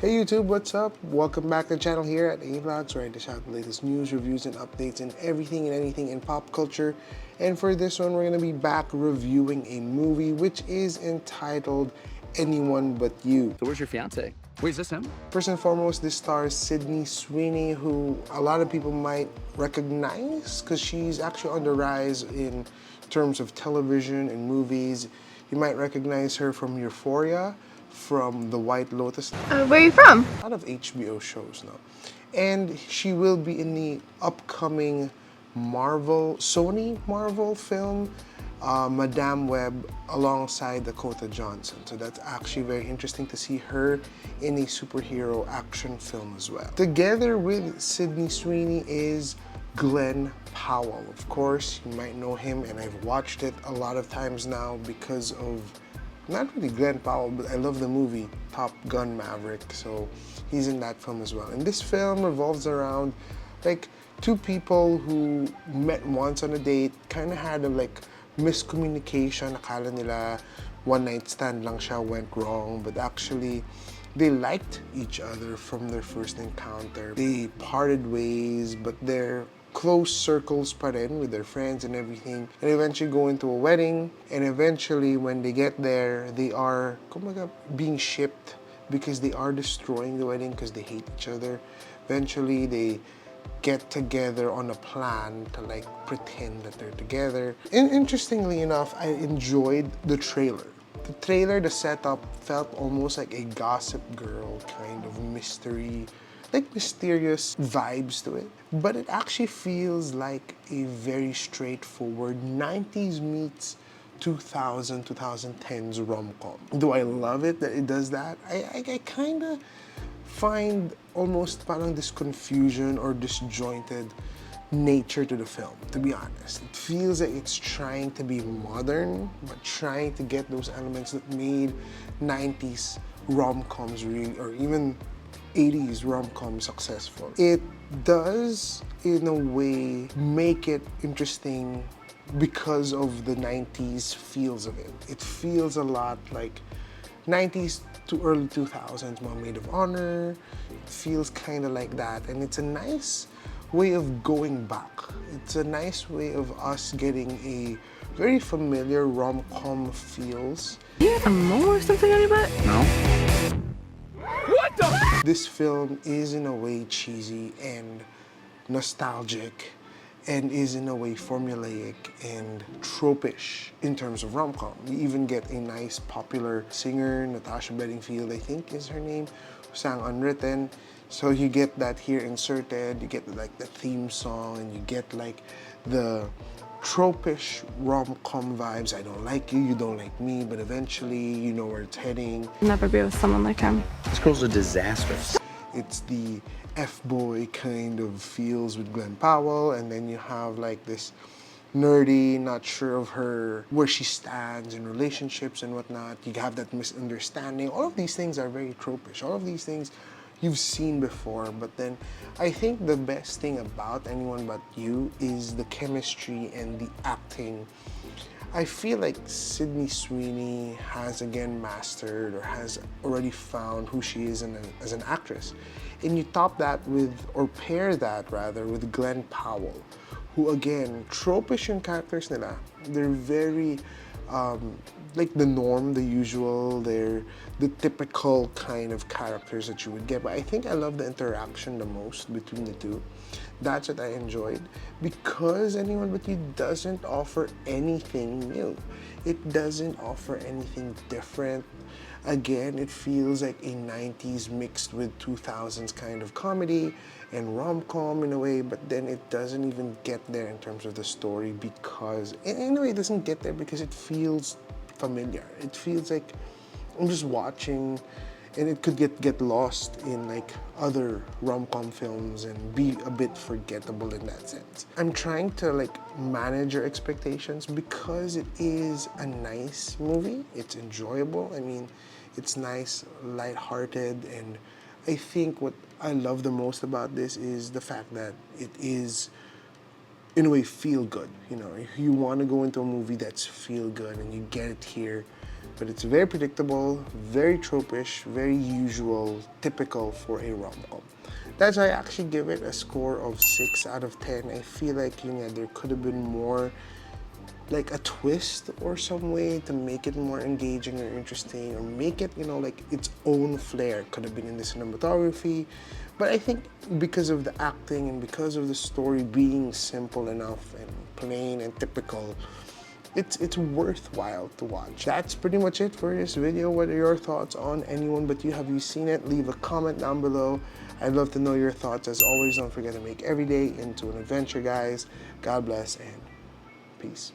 Hey YouTube, what's up? Welcome back to the channel here at A-Vlogs, where I dish out the latest news, reviews, and updates and everything and anything in pop culture. And for this one, we're going to be back reviewing a movie which is entitled Anyone But You. So where's your fiance? Wait, is this him? First and foremost, this stars Sydney Sweeney, who a lot of people might recognize because she's actually on the rise in terms of television and movies. You might recognize her from Euphoria, from The White Lotus. Where are you from? A lot of HBO shows now. And she will be in the upcoming Sony Marvel film, Madame Web, alongside Dakota Johnson. So that's actually very interesting to see her in a superhero action film as well. Together with Sydney Sweeney is Glen Powell. Of course, you might know him, and I've watched it a lot of times now because of not really Glen Powell, but I love the movie Top Gun Maverick, so he's in that film as well. And this film revolves around like two people who met once on a date, kind of had a miscommunication. Akala nila one night stand lang siya, went wrong, but actually they liked each other from their first encounter. They parted ways, but they're close circles pa rin with their friends and everything, and eventually go into a wedding, and eventually when they get there, they are being shipped because they are destroying the wedding because they hate each other. Eventually they get together on a plan to pretend that they're together. And interestingly enough, I enjoyed the trailer. The setup felt almost like a Gossip Girl kind of mystery, mysterious vibes to it. But it actually feels like a very straightforward 90s meets 2010s rom-com. Do I love it that it does that? I kind of find almost parang this confusion or disjointed nature to the film, to be honest. It feels like it's trying to be modern, but trying to get those elements that made 90s rom-coms really, or even 80s rom-com successful. It does, in a way, make it interesting because of the 90s feels of it. It feels a lot like 90s to early 2000s Maid of Honor. It feels kind of like that, and it's a nice way of going back. It's a nice way of us getting a very familiar rom-com feels. You have a mole or something on your butt? No. What the? This film is in a way cheesy and nostalgic, and is in a way formulaic and tropish in terms of rom-com. You even get a nice popular singer, Natasha Bedingfield, I think is her name, who sang Unwritten. So you get that here inserted, you get the theme song, and you get the tropish rom-com vibes. I don't like you, you don't like me, but eventually you know where it's heading. Never be with someone like him. This girl's a disaster. It's the F-boy kind of feels with Glen Powell, and then you have this nerdy, not sure of where she stands in relationships and whatnot. You have that misunderstanding. All of these things are very tropish. All of these things you've seen before, but then I think the best thing about Anyone But You is the chemistry and the acting. I feel like Sydney Sweeney has again mastered, or has already found who she is as an actress. And you top that with, or pair that rather, with Glen Powell, who again, tropish yung characters nila. They're very the norm, the usual, they're the typical kind of characters that you would get. But I think I love the interaction the most between the two. That's what I enjoyed, because Anyone But You doesn't offer anything new. It doesn't offer anything different. Again, it feels like a 90s mixed with 2000s kind of comedy and rom-com in a way, but then it doesn't even get there in terms of the story, because in a way it doesn't get there because it feels familiar. It feels like I'm just watching, and it could get lost in other rom-com films and be a bit forgettable in that sense. I'm trying to manage your expectations because it is a nice movie. It's enjoyable. I mean, it's nice, lighthearted, and I think what I love the most about this is the fact that it is, in a way, feel good. You know, if you want to go into a movie that's feel good and you get it here, But it's very predictable, very tropish, very usual, typical for a rom-com. That's why I actually give it a score of 6 out of 10. I feel like, you know, there could have been more, like a twist or some way to make it more engaging or interesting, or make it, you know, like its own flair. Could have been in the cinematography, but I think because of the acting and because of the story being simple enough and plain and typical, it's worthwhile to watch. That's pretty much it for this video. What are your thoughts on Anyone But You? Have you seen it? Leave a comment down below. I'd love to know your thoughts. As always, don't forget to make every day into an adventure, guys. God bless and peace.